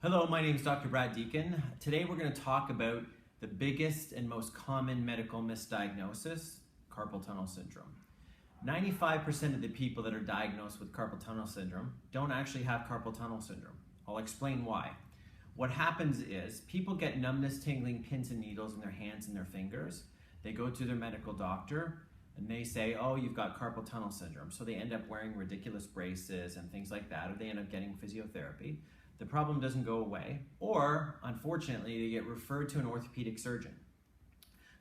Hello, my name is Dr. Brad Deacon. Today we're going to talk about the biggest and most common medical misdiagnosis, carpal tunnel syndrome. 95% of the people that are diagnosed with carpal tunnel syndrome don't actually have carpal tunnel syndrome. I'll explain why. What happens is people get numbness, tingling, pins and needles in their hands and their fingers. They go to their medical doctor and they say, oh, you've got carpal tunnel syndrome. So they end up wearing ridiculous braces and things like that, or they end up getting physiotherapy. The problem doesn't go away, or unfortunately, they get referred to an orthopedic surgeon.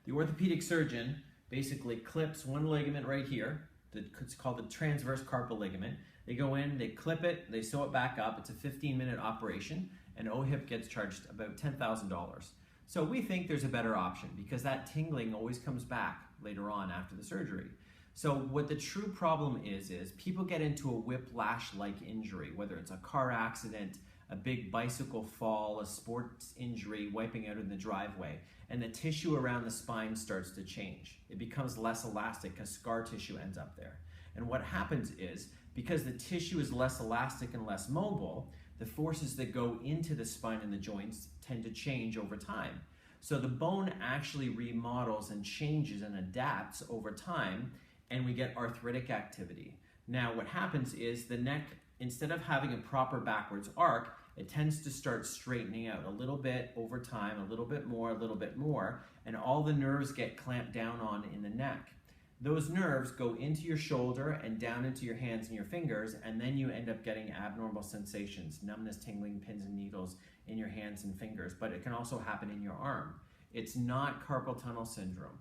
The orthopedic surgeon basically clips one ligament right here. It's called the transverse carpal ligament. They go in, they clip it, they sew it back up. It's a 15-minute operation, and OHIP gets charged about $10,000. So we think there's a better option because that tingling always comes back later on after the surgery. So what the true problem is people get into a whiplash-like injury, whether it's a car accident, a big bicycle fall, a sports injury, wiping out in the driveway, and the tissue around the spine starts to change. It becomes less elastic because scar tissue ends up there. And what happens is, because the tissue is less elastic and less mobile, the forces that go into the spine and the joints tend to change over time. So the bone actually remodels and changes and adapts over time, and we get arthritic activity. Now what happens is the neck, instead of having a proper backwards arc, it tends to start straightening out a little bit over time, a little bit more, and all the nerves get clamped down on in the neck. Those nerves go into your shoulder and down into your hands and your fingers, and then you end up getting abnormal sensations, numbness, tingling, pins and needles in your hands and fingers, but it can also happen in your arm. It's not carpal tunnel syndrome.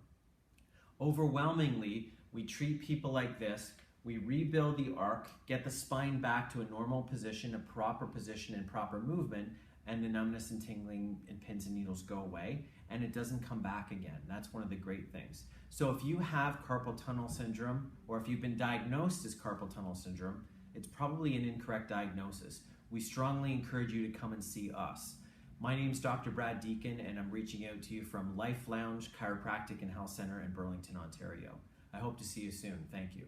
Overwhelmingly, we treat people like this. We rebuild the arc, get the spine back to a normal position, a proper position and proper movement, and the numbness and tingling and pins and needles go away, and it doesn't come back again. That's one of the great things. So if you have carpal tunnel syndrome, or if you've been diagnosed as carpal tunnel syndrome, it's probably an incorrect diagnosis. We strongly encourage you to come and see us. My name is Dr. Brad Deacon, and I'm reaching out to you from Life Lounge Chiropractic and Health Center in Burlington, Ontario. I hope to see you soon. Thank you.